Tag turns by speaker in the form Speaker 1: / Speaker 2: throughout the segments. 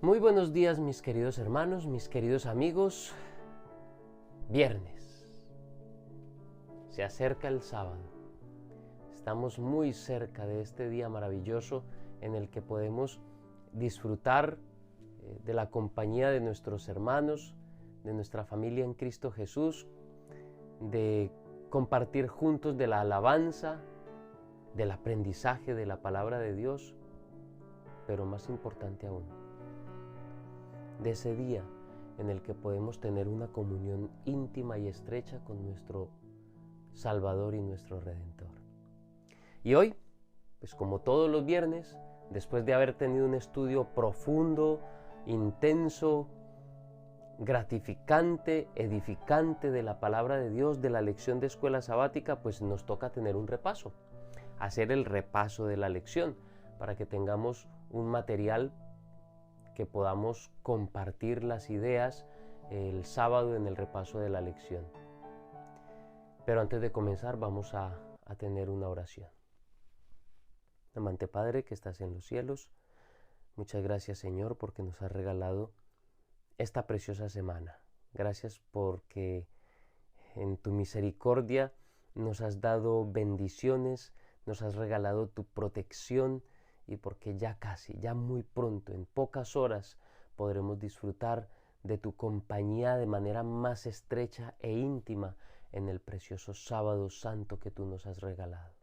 Speaker 1: Muy buenos días, mis queridos hermanos, mis queridos amigos. Viernes. Se acerca el sábado. Estamos muy cerca de este día maravilloso en el que podemos disfrutar de la compañía de nuestros hermanos, de nuestra familia en Cristo Jesús, de compartir juntos de la alabanza, del aprendizaje de la palabra de Dios, pero más importante aún, de ese día en el que podemos tener una comunión íntima y estrecha con nuestro Salvador y nuestro Redentor. Y hoy, pues como todos los viernes, después de haber tenido un estudio profundo, intenso, gratificante, edificante de la palabra de Dios, de la lección de escuela sabática, pues nos toca tener un repaso, hacer el repaso de la lección, para que tengamos un material que podamos compartir las ideas el sábado en el repaso de la lección. Pero antes de comenzar vamos a tener una oración. Amante Padre que estás en los cielos, muchas gracias Señor porque nos has regalado esta preciosa semana. Gracias porque en tu misericordia nos has dado bendiciones, nos has regalado tu protección, y porque ya casi, ya muy pronto, en pocas horas, podremos disfrutar de tu compañía de manera más estrecha e íntima en el precioso sábado santo que tú nos has regalado.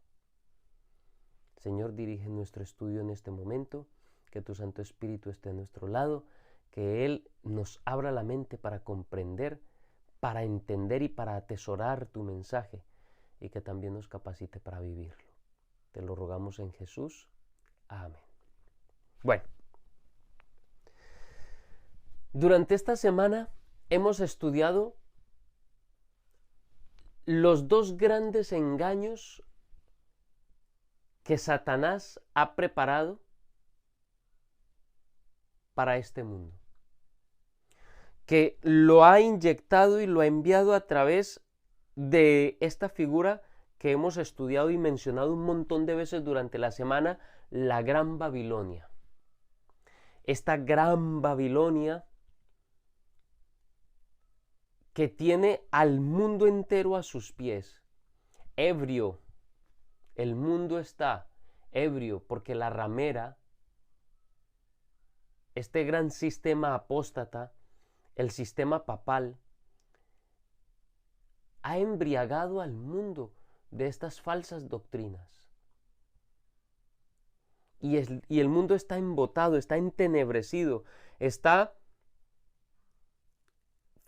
Speaker 1: Señor, dirige nuestro estudio en este momento, que tu Santo Espíritu esté a nuestro lado, que Él nos abra la mente para comprender, para entender y para atesorar tu mensaje, y que también nos capacite para vivirlo. Te lo rogamos en Jesús. Amén. Bueno, durante esta semana hemos estudiado los dos grandes engaños que Satanás ha preparado para este mundo, que lo ha inyectado y lo ha enviado a través de esta figura que hemos estudiado y mencionado un montón de veces durante la semana, la Gran Babilonia. Esta Gran Babilonia que tiene al mundo entero a sus pies, ebrio. El mundo está ebrio porque la ramera, este gran sistema apóstata, el sistema papal, ha embriagado al mundo de estas falsas doctrinas. Y el mundo está embotado, está entenebrecido, está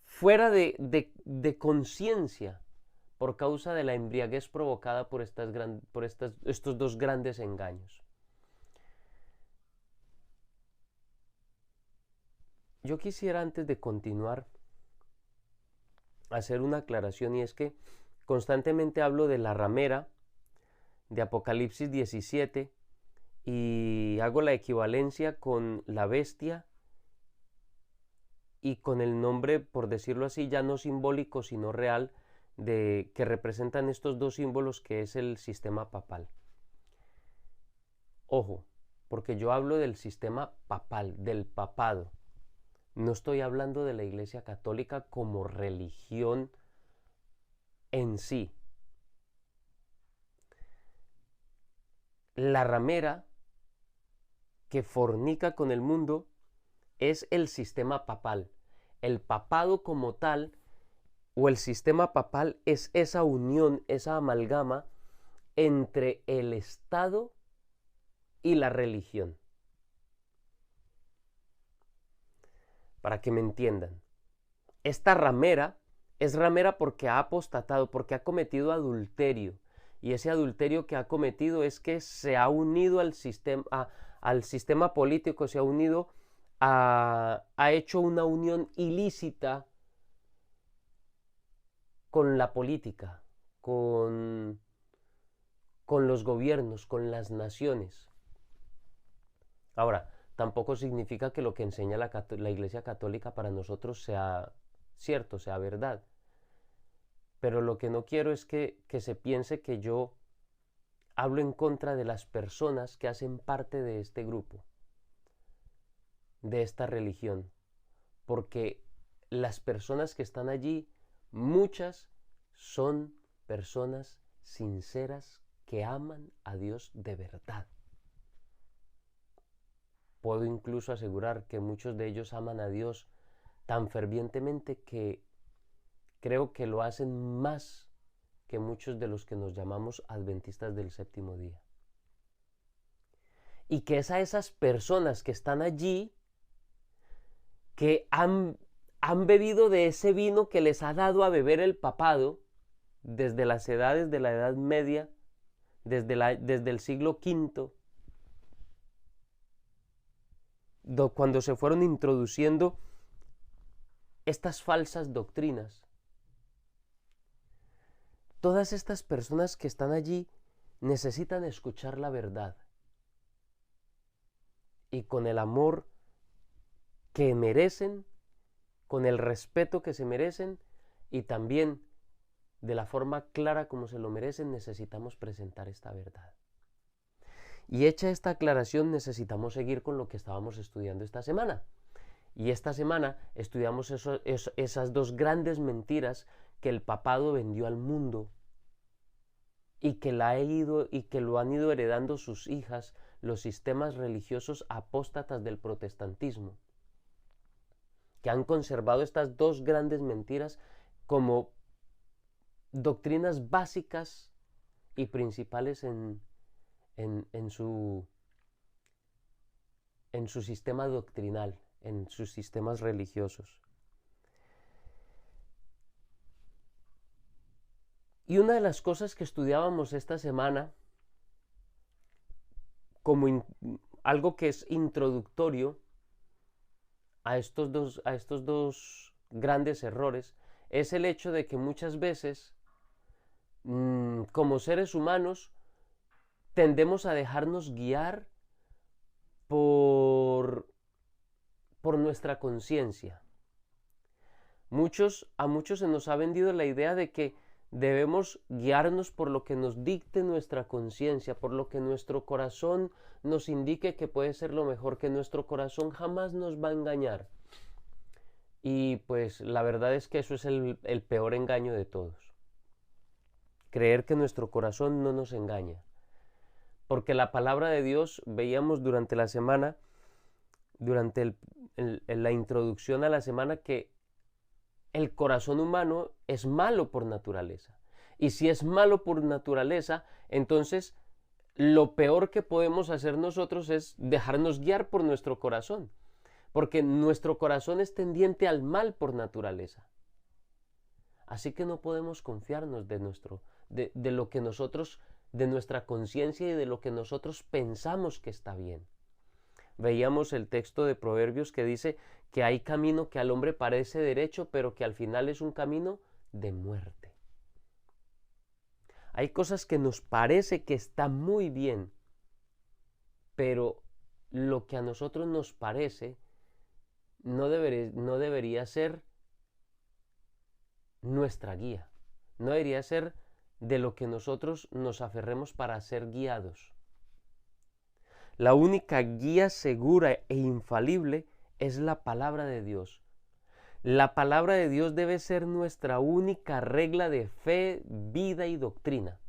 Speaker 1: fuera de conciencia por causa de la embriaguez provocada por estos dos grandes engaños. Yo quisiera, antes de continuar, hacer una aclaración, y es que constantemente hablo de la ramera de Apocalipsis 17 y hago la equivalencia con la bestia y con el nombre, por decirlo así, ya no simbólico sino real, que representan estos dos símbolos, que es el sistema papal. Ojo, porque yo hablo del sistema papal, del papado. No estoy hablando de la Iglesia Católica como religión en sí. La ramera que fornica con el mundo es el sistema papal. El papado como tal, o el sistema papal, es esa unión, esa amalgama entre el Estado y la religión. Para que me entiendan, esta ramera es ramera porque ha apostatado, porque ha cometido adulterio. Y ese adulterio que ha cometido es que se ha unido al sistema político, se ha unido, ha hecho una unión ilícita con la política, con los gobiernos, con las naciones. Ahora, tampoco significa que lo que enseña la Iglesia Católica para nosotros sea cierto, sea verdad. Pero lo que no quiero es que se piense que yo hablo en contra de las personas que hacen parte de este grupo. de esta religión, porque las personas que están allí, muchas son personas sinceras que aman a Dios de verdad. Puedo incluso asegurar que muchos de ellos aman a Dios tan fervientemente que creo que lo hacen más que muchos de los que nos llamamos adventistas del séptimo día. Y que es a esas personas que están allí, que han bebido de ese vino que les ha dado a beber el papado desde las edades de la Edad Media, desde el siglo V, cuando se fueron introduciendo estas falsas doctrinas. Todas estas personas que están allí necesitan escuchar la verdad y con el amor que merecen, con el respeto que se merecen y también de la forma clara como se lo merecen, necesitamos presentar esta verdad. Y hecha esta aclaración, necesitamos seguir con lo que estábamos estudiando esta semana. Y esta semana estudiamos esas dos grandes mentiras que el papado vendió al mundo y que lo han ido heredando sus hijas, los sistemas religiosos apóstatas del protestantismo, que han conservado estas dos grandes mentiras como doctrinas básicas y principales en su sistema doctrinal, en sus sistemas religiosos. Y una de las cosas que estudiábamos esta semana, como algo que es introductorio a estos dos grandes errores, es el hecho de que muchas veces, como seres humanos, tendemos a dejarnos guiar por nuestra conciencia. A muchos se nos ha vendido la idea de que debemos guiarnos por lo que nos dicte nuestra conciencia, por lo que nuestro corazón nos indique que puede ser lo mejor, que nuestro corazón jamás nos va a engañar. Y pues la verdad es que eso es el peor engaño de todos. Creer que nuestro corazón no nos engaña. Porque la palabra de Dios, veíamos durante la semana, durante la introducción a la semana, que el corazón humano es malo por naturaleza. Y si es malo por naturaleza, entonces lo peor que podemos hacer nosotros es dejarnos guiar por nuestro corazón. Porque nuestro corazón es tendiente al mal por naturaleza. Así que no podemos confiarnos de lo que nosotros, de nuestra conciencia y de lo que nosotros pensamos que está bien. Veíamos el texto de Proverbios que dice que hay camino que al hombre parece derecho, pero que al final es un camino de muerte. Hay cosas que nos parece que está muy bien, pero lo que a nosotros nos parece no debería ser nuestra guía. No debería ser de lo que nosotros nos aferremos para ser guiados. La única guía segura e infalible es la palabra de Dios. La palabra de Dios debe ser nuestra única regla de fe, vida y doctrina.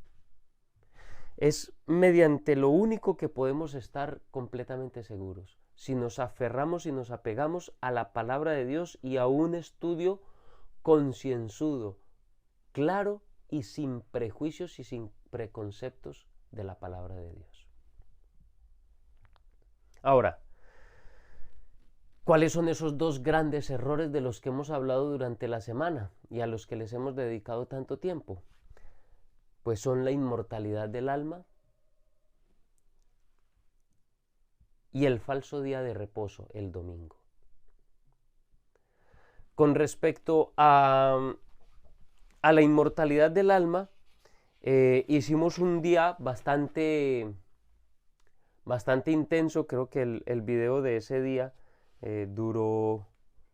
Speaker 1: Es mediante lo único que podemos estar completamente seguros. Si nos aferramos y nos apegamos a la palabra de Dios y a un estudio concienzudo, claro y sin prejuicios y sin preconceptos de la palabra de Dios. Ahora, ¿cuáles son esos dos grandes errores de los que hemos hablado durante la semana y a los que les hemos dedicado tanto tiempo? Pues son la inmortalidad del alma y el falso día de reposo, el domingo. Con respecto a la inmortalidad del alma, hicimos un día bastante intenso. Creo que el video de ese día duró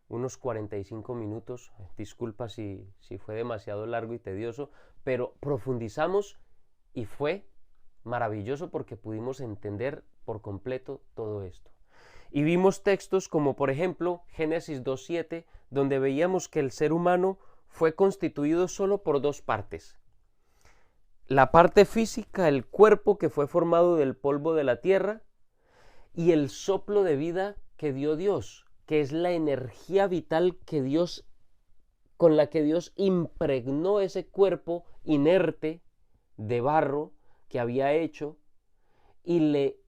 Speaker 1: unos 45 minutos. Disculpa si fue demasiado largo y tedioso, pero profundizamos y fue maravilloso porque pudimos entender por completo todo esto. Y vimos textos como por ejemplo Génesis 2:7, donde veíamos que el ser humano fue constituido solo por dos partes. La parte física, el cuerpo que fue formado del polvo de la tierra, y el soplo de vida que dio Dios, que es la energía vital que Dios, con la que Dios impregnó ese cuerpo inerte de barro que había hecho, y le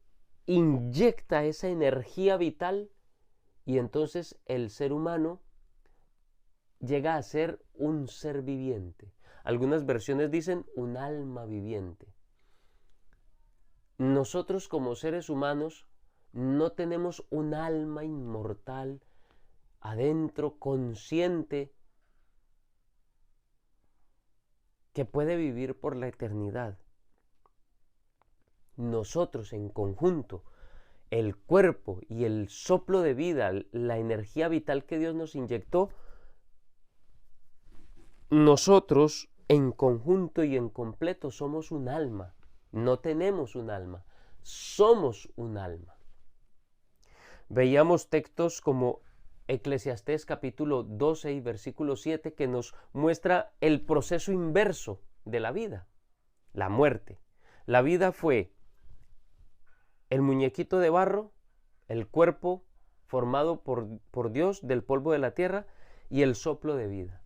Speaker 1: inyecta esa energía vital, y entonces el ser humano llega a ser un ser viviente. Algunas versiones dicen un alma viviente. Nosotros como seres humanos no tenemos un alma inmortal adentro, consciente, que puede vivir por la eternidad. Nosotros en conjunto, el cuerpo y el soplo de vida, la energía vital que Dios nos inyectó, nosotros en conjunto y en completo somos un alma. No tenemos un alma, somos un alma. Veíamos textos como Eclesiastés capítulo 12 y versículo 7 que nos muestra el proceso inverso de la vida, la muerte. La vida fue el muñequito de barro, el cuerpo formado por Dios del polvo de la tierra y el soplo de vida.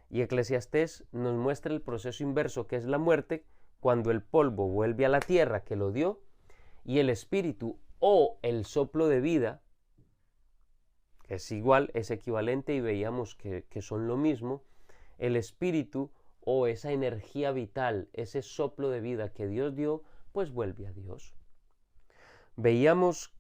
Speaker 1: Y Eclesiastés nos muestra el proceso inverso, que es la muerte, cuando el polvo vuelve a la tierra que lo dio, y el espíritu o el soplo de vida, que es igual, es equivalente, y veíamos que son lo mismo, el espíritu o esa energía vital, ese soplo de vida que Dios dio, pues vuelve a Dios. Veíamos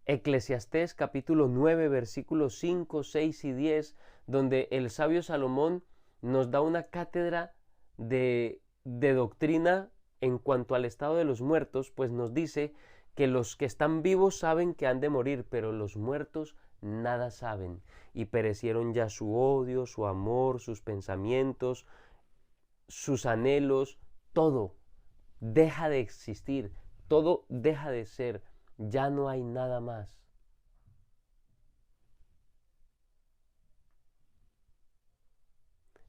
Speaker 1: Eclesiastés capítulo 9, versículos 5, 6 y 10, donde el sabio Salomón nos da una cátedra de doctrina en cuanto al estado de los muertos, pues nos dice que los que están vivos saben que han de morir, pero los muertos nada saben, y perecieron ya su odio, su amor, sus pensamientos, sus anhelos, todo deja de existir, todo deja de ser, ya no hay nada más.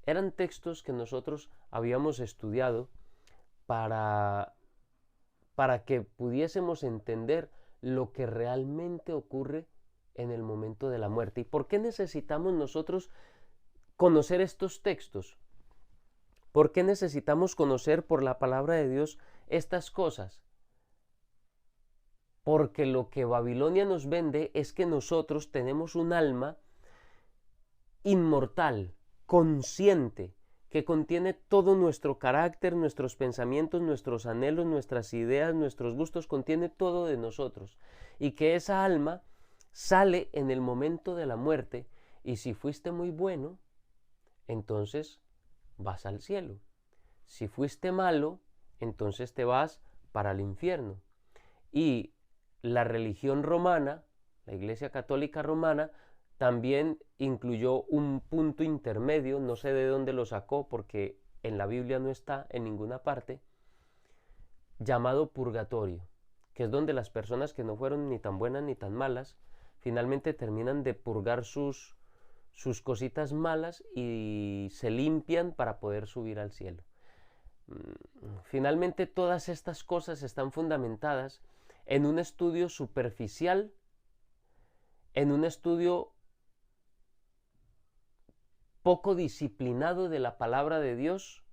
Speaker 1: Eran textos que nosotros habíamos estudiado para que pudiésemos entender lo que realmente ocurre en el momento de la muerte. ¿Y por qué necesitamos nosotros conocer estos textos? ¿Por qué necesitamos conocer por la palabra de Dios estas cosas? Porque lo que Babilonia nos vende es que nosotros tenemos un alma inmortal, consciente, que contiene todo nuestro carácter, nuestros pensamientos, nuestros anhelos, nuestras ideas, nuestros gustos, contiene todo de nosotros. Y que esa alma sale en el momento de la muerte, y si fuiste muy bueno, entonces vas al cielo. Si fuiste malo, entonces te vas para el infierno. Y la religión romana, la Iglesia Católica Romana, también incluyó un punto intermedio, no sé de dónde lo sacó porque en la Biblia no está en ninguna parte, llamado purgatorio, que es donde las personas que no fueron ni tan buenas ni tan malas, finalmente terminan de purgar sus cositas malas y se limpian para poder subir al cielo. Finalmente todas estas cosas están fundamentadas en un estudio superficial, en un estudio poco disciplinado de la palabra de Dios,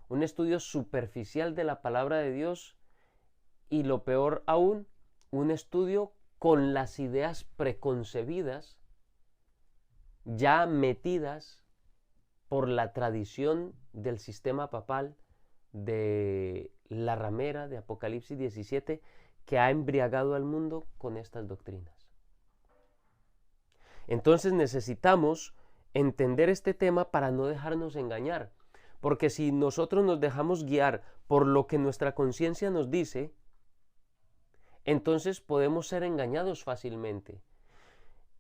Speaker 1: un estudio superficial de la palabra de Dios, y lo peor aún, un estudio con las ideas preconcebidas, ya metidas por la tradición del sistema papal, de la ramera de Apocalipsis 17, que ha embriagado al mundo con estas doctrinas. Entonces necesitamos entender este tema para no dejarnos engañar, porque si nosotros nos dejamos guiar por lo que nuestra conciencia nos dice, entonces podemos ser engañados fácilmente.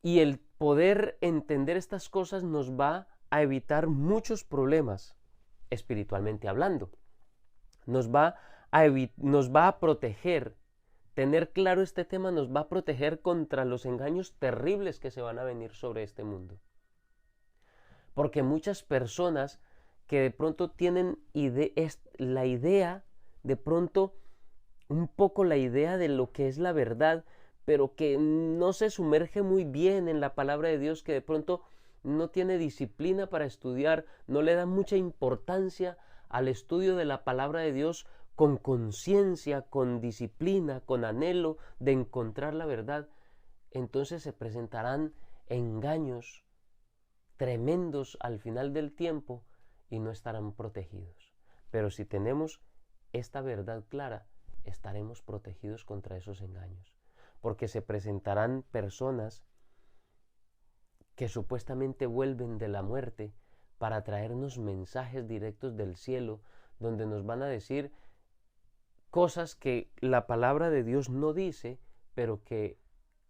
Speaker 1: Y el poder entender estas cosas nos va a evitar muchos problemas, espiritualmente hablando. Nos va a proteger Tener claro este tema nos va a proteger contra los engaños terribles que se van a venir sobre este mundo. Porque muchas personas que de pronto tienen la idea, de pronto un poco la idea de lo que es la verdad, pero que no se sumerge muy bien en la palabra de Dios, que de pronto no tiene disciplina para estudiar, no le da mucha importancia al estudio de la palabra de Dios con conciencia, con disciplina, con anhelo de encontrar la verdad, entonces se presentarán engaños tremendos al final del tiempo y no estarán protegidos. Pero si tenemos esta verdad clara, estaremos protegidos contra esos engaños, porque se presentarán personas que supuestamente vuelven de la muerte para traernos mensajes directos del cielo, donde nos van a decir cosas que la palabra de Dios no dice, pero que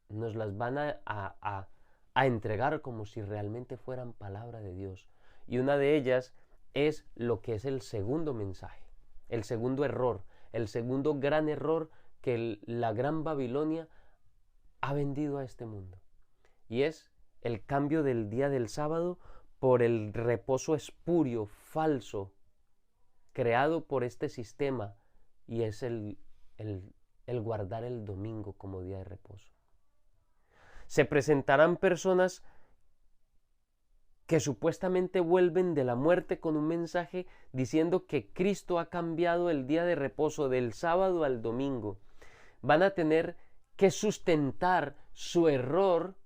Speaker 1: nos las van a entregar como si realmente fueran palabra de Dios. Y una de ellas es lo que es el segundo mensaje, el segundo error, el segundo gran error que la gran Babilonia ha vendido a este mundo. Y es el cambio del día del sábado por el reposo espurio, falso, creado por este sistema, y es el guardar el domingo como día de reposo. Se presentarán personas que supuestamente vuelven de la muerte con un mensaje diciendo que Cristo ha cambiado el día de reposo del sábado al domingo. Van a tener que sustentar su error,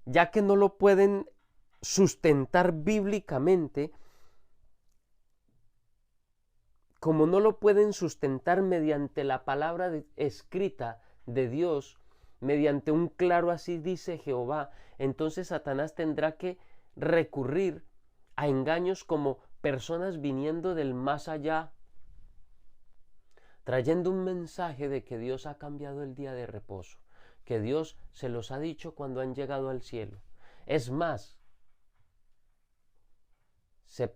Speaker 1: ya que no lo pueden sustentar bíblicamente, como no lo pueden sustentar mediante la palabra escrita de Dios, mediante un claro así dice Jehová, entonces Satanás tendrá que recurrir a engaños como personas viniendo del más allá, trayendo un mensaje de que Dios ha cambiado el día de reposo, que Dios se los ha dicho cuando han llegado al cielo. Es más, se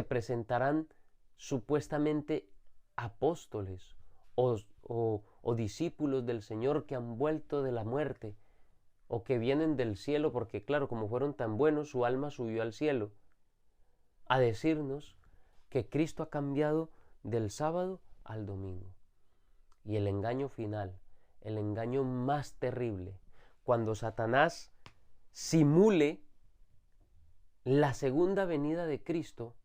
Speaker 1: presentarán supuestamente apóstoles o discípulos del Señor que han vuelto de la muerte o que vienen del cielo, porque claro, como fueron tan buenos, su alma subió al cielo, a decirnos que Cristo ha cambiado del sábado al domingo. Y el engaño final, el engaño más terrible, cuando Satanás simule la segunda venida de Cristo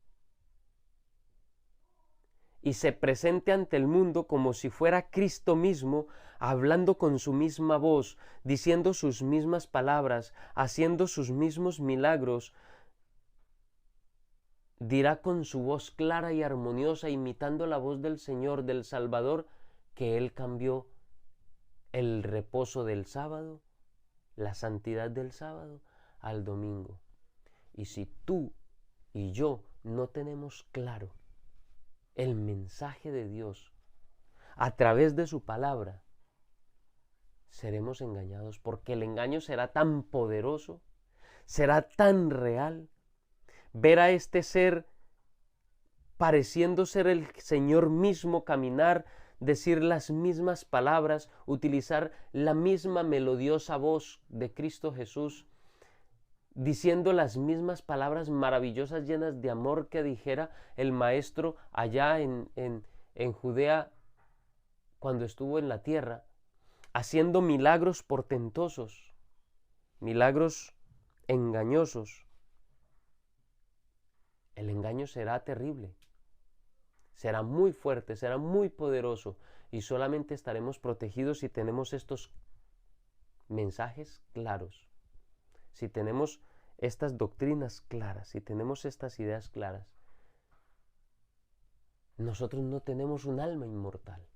Speaker 1: y se presente ante el mundo como si fuera Cristo mismo, hablando con su misma voz, diciendo sus mismas palabras, haciendo sus mismos milagros, dirá con su voz clara y armoniosa, imitando la voz del Señor, del Salvador, que Él cambió el reposo del sábado, la santidad del sábado, al domingo. Y si tú y yo no tenemos claro el mensaje de Dios a través de su palabra, seremos engañados, porque el engaño será tan poderoso, será tan real. Ver a este ser pareciendo ser el Señor mismo, caminar, decir las mismas palabras, utilizar la misma melodiosa voz de Cristo Jesús, diciendo las mismas palabras maravillosas llenas de amor que dijera el Maestro allá en Judea cuando estuvo en la tierra, haciendo milagros portentosos, milagros engañosos. El engaño será terrible, será muy fuerte, será muy poderoso, y solamente estaremos protegidos si tenemos estos mensajes claros, si tenemos estas doctrinas claras, si tenemos estas ideas claras. Nosotros no tenemos un alma inmortal.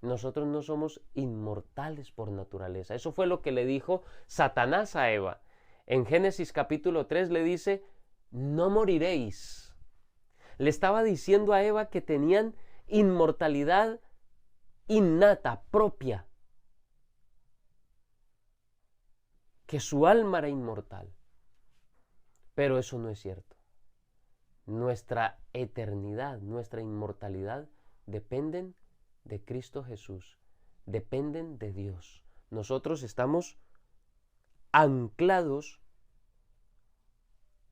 Speaker 1: Nosotros no somos inmortales por naturaleza. Eso fue lo que le dijo Satanás a Eva. En Génesis capítulo 3 le dice: no moriréis. Le estaba diciendo a Eva que tenían inmortalidad innata, propia, que su alma era inmortal. Pero eso no es cierto. Nuestra eternidad, nuestra inmortalidad dependen de Cristo Jesús, dependen de Dios. Nosotros estamos anclados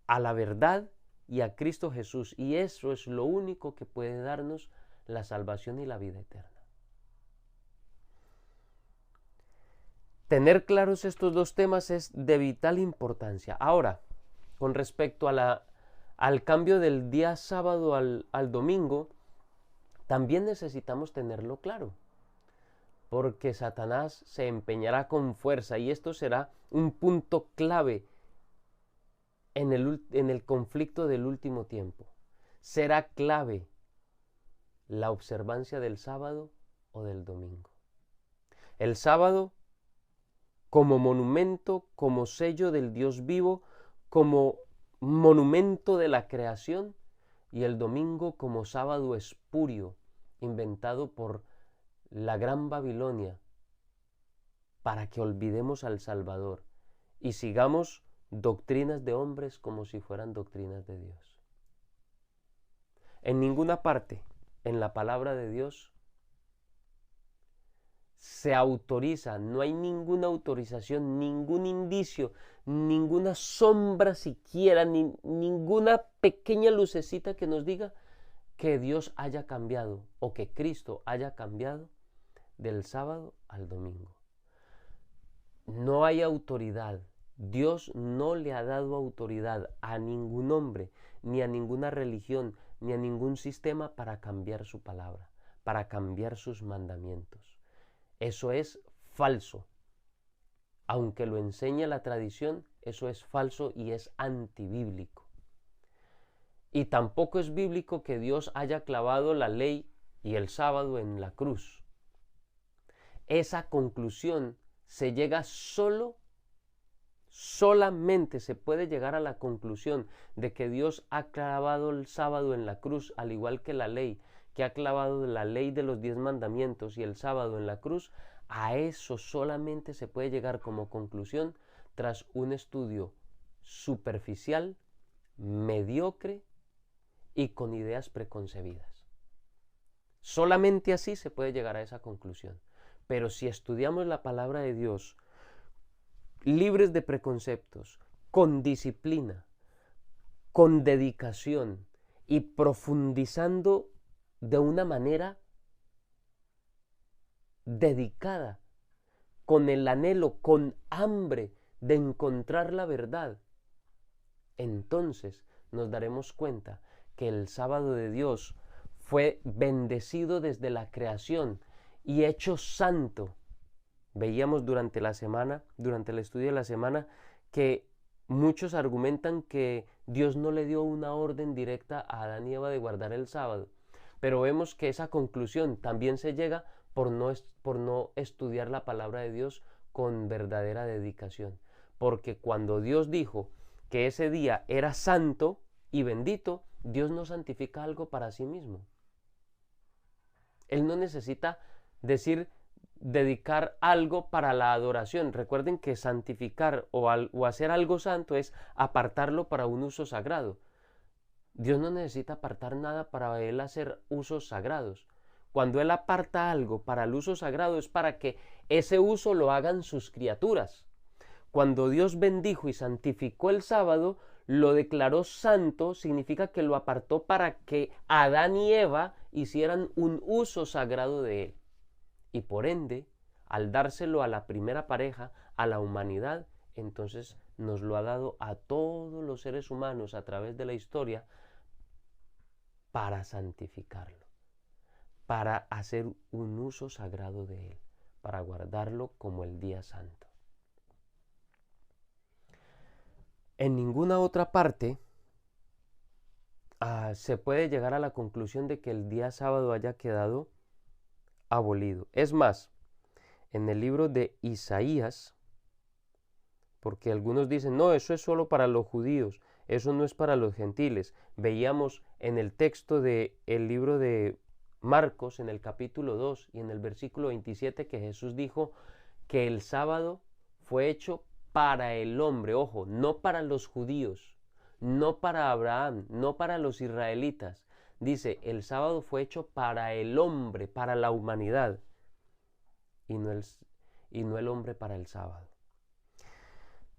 Speaker 1: a la verdad y a Cristo Jesús, y eso es lo único que puede darnos la salvación y la vida eterna. Tener claros estos dos temas es de vital importancia. Ahora, con respecto a al cambio del día sábado al domingo, también necesitamos tenerlo claro, porque Satanás se empeñará con fuerza y esto será un punto clave en el conflicto del último tiempo. Será clave la observancia del sábado o del domingo. El sábado como monumento, como sello del Dios vivo, como monumento de la creación, y el domingo como sábado espurio, inventado por la gran Babilonia, para que olvidemos al Salvador y sigamos doctrinas de hombres como si fueran doctrinas de Dios. En ninguna parte en la palabra de Dios se autoriza, no hay ninguna autorización, ningún indicio, ninguna sombra siquiera, ninguna pequeña lucecita que nos diga que Dios haya cambiado o que Cristo haya cambiado del sábado al domingo. No hay autoridad. Dios no le ha dado autoridad a ningún hombre, ni a ninguna religión, ni a ningún sistema para cambiar su palabra, para cambiar sus mandamientos. Eso es falso. Aunque lo enseña la tradición, eso es falso y es antibíblico. Y tampoco es bíblico que Dios haya clavado la ley y el sábado en la cruz. Esa conclusión se llega solamente se puede llegar a la conclusión de que Dios ha clavado el sábado en la cruz, al igual que la ley, que ha clavado la ley de los 10 mandamientos y el sábado en la cruz. A eso solamente se puede llegar como conclusión tras un estudio superficial, mediocre y con ideas preconcebidas. Solamente así se puede llegar a esa conclusión. Pero si estudiamos la palabra de Dios libres de preconceptos, con disciplina, con dedicación y profundizando de una manera dedicada, con el anhelo, con hambre de encontrar la verdad, entonces nos daremos cuenta que el sábado de Dios fue bendecido desde la creación y hecho santo. Veíamos durante la semana, durante el estudio de la semana, que muchos argumentan que Dios no le dio una orden directa a Adán y Eva de guardar el sábado. Pero vemos que esa conclusión también se llega por no estudiar la palabra de Dios con verdadera dedicación. Porque cuando Dios dijo que ese día era santo y bendito, Dios no santifica algo para sí mismo. Él no necesita dedicar algo para la adoración. Recuerden que santificar o hacer algo santo es apartarlo para un uso sagrado. Dios no necesita apartar nada para Él hacer usos sagrados. Cuando Él aparta algo para el uso sagrado es para que ese uso lo hagan sus criaturas. Cuando Dios bendijo y santificó el sábado, lo declaró santo, significa que lo apartó para que Adán y Eva hicieran un uso sagrado de él. Y por ende, al dárselo a la primera pareja, a la humanidad, entonces nos lo ha dado a todos los seres humanos a través de la historia para santificarlo, para hacer un uso sagrado de él, para guardarlo como el día santo. En ninguna otra parte se puede llegar a la conclusión de que el día sábado haya quedado abolido. Es más, en el libro de Isaías, porque algunos dicen, no, eso es solo para los judíos, eso no es para los gentiles. Veíamos en el texto del libro de Marcos, en el capítulo 2 y en el versículo 27, que Jesús dijo que el sábado fue hecho para el hombre, ojo, no para los judíos, no para Abraham, no para los israelitas. Dice, el sábado fue hecho para el hombre, para la humanidad. y no el hombre para el sábado.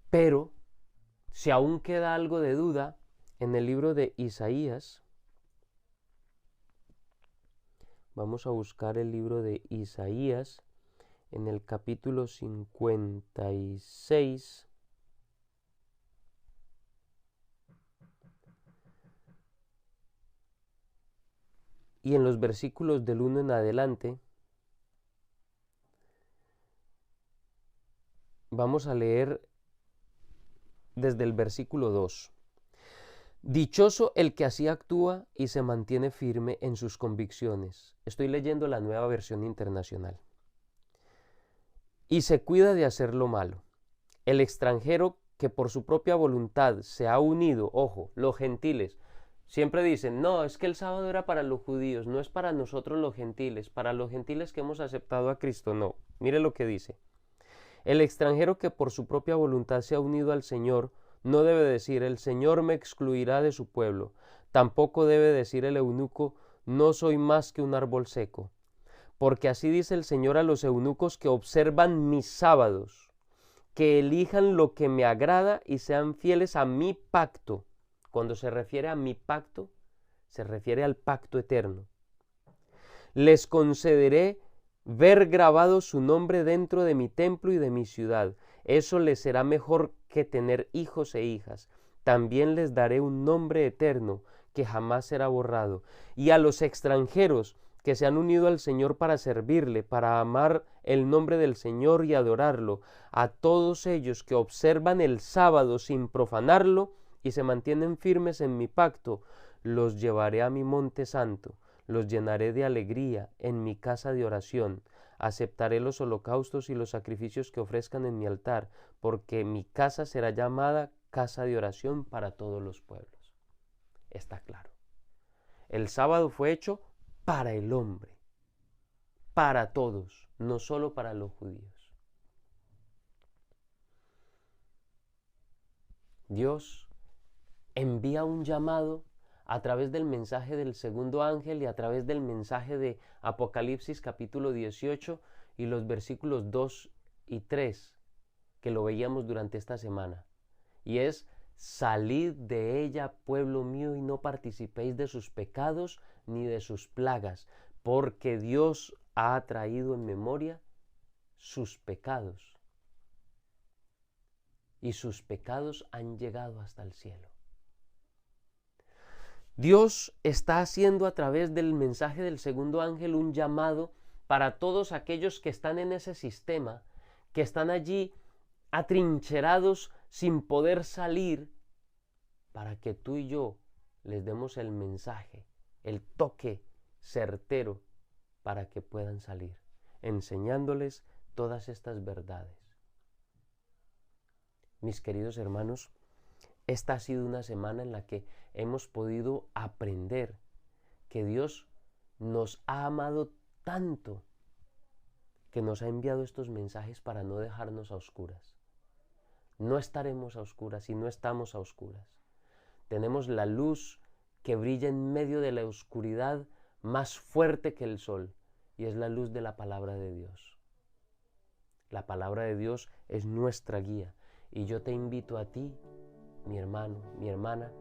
Speaker 1: Pero si aún queda algo de duda, en el libro de Isaías, vamos a buscar el libro de Isaías en el capítulo 56. Y en los versículos del 1 en adelante, vamos a leer desde el versículo 2. Dichoso el que así actúa y se mantiene firme en sus convicciones. Estoy leyendo la Nueva Versión Internacional. Y se cuida de hacer lo malo. El extranjero que por su propia voluntad se ha unido, ojo, los gentiles, siempre dicen, no, es que el sábado era para los judíos, no es para nosotros los gentiles, para los gentiles que hemos aceptado a Cristo, no. Mire lo que dice. El extranjero que por su propia voluntad se ha unido al Señor, no debe decir, el Señor me excluirá de su pueblo. Tampoco debe decir el eunuco, no soy más que un árbol seco. Porque así dice el Señor a los eunucos que observan mis sábados, que elijan lo que me agrada y sean fieles a mi pacto. Cuando se refiere a mi pacto, se refiere al pacto eterno. Les concederé ver grabado su nombre dentro de mi templo y de mi ciudad. Eso les será mejor que tener hijos e hijas. También les daré un nombre eterno que jamás será borrado. Y a los extranjeros que se han unido al Señor para servirle, para amar el nombre del Señor y adorarlo, a todos ellos que observan el sábado sin profanarlo y se mantienen firmes en mi pacto, los llevaré a mi monte santo, los llenaré de alegría en mi casa de oración. Aceptaré los holocaustos y los sacrificios que ofrezcan en mi altar, porque mi casa será llamada casa de oración para todos los pueblos. Está claro. El sábado fue hecho para el hombre, para todos, no solo para los judíos. Dios envía un llamado a través del mensaje del segundo ángel y a través del mensaje de Apocalipsis capítulo 18 y los versículos 2 y 3 que lo veíamos durante esta semana. Y es, salid de ella, pueblo mío, y no participéis de sus pecados ni de sus plagas, porque Dios ha traído en memoria sus pecados. Y sus pecados han llegado hasta el cielo. Dios está haciendo a través del mensaje del segundo ángel un llamado para todos aquellos que están en ese sistema, que están allí atrincherados sin poder salir, para que tú y yo les demos el mensaje, el toque certero para que puedan salir, enseñándoles todas estas verdades. Mis queridos hermanos, esta ha sido una semana en la que hemos podido aprender que Dios nos ha amado tanto que nos ha enviado estos mensajes para no dejarnos a oscuras. No estaremos a oscuras y no estamos a oscuras. Tenemos la luz que brilla en medio de la oscuridad más fuerte que el sol, y es la luz de la palabra de Dios. La palabra de Dios es nuestra guía, y yo te invito a ti, mi hermano, mi hermana,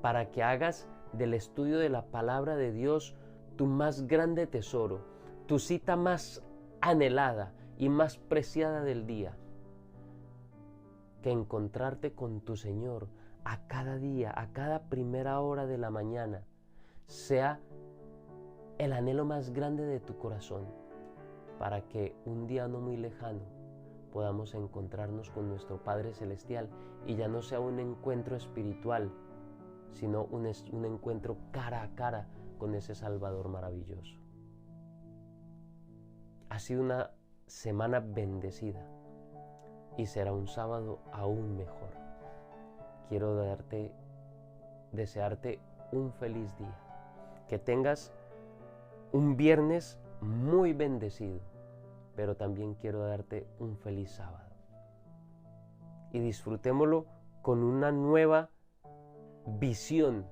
Speaker 1: para que hagas del estudio de la palabra de Dios tu más grande tesoro, tu cita más anhelada y más preciada del día, que encontrarte con tu Señor a cada día, a cada primera hora de la mañana, sea el anhelo más grande de tu corazón, para que un día no muy lejano podamos encontrarnos con nuestro Padre Celestial y ya no sea un encuentro espiritual, sino un encuentro cara a cara con ese Salvador maravilloso. Ha sido una semana bendecida y será un sábado aún mejor. Quiero desearte un feliz día, que tengas un viernes muy bendecido, pero también quiero darte un feliz sábado. Y disfrutémoslo con una nueva visión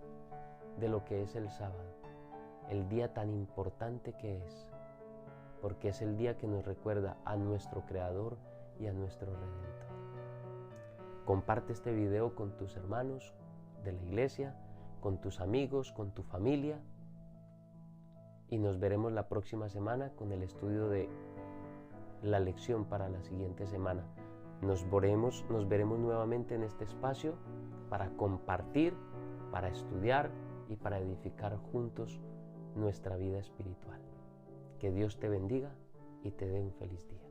Speaker 1: de lo que es el sábado, el día tan importante que es, porque es el día que nos recuerda a nuestro Creador y a nuestro Redentor. Comparte este video con tus hermanos de la iglesia, con tus amigos, con tu familia, y nos veremos la próxima semana con el estudio de la lección para la siguiente semana. Nos veremos nuevamente en este espacio para compartir, para estudiar y para edificar juntos nuestra vida espiritual. Que Dios te bendiga y te dé un feliz día.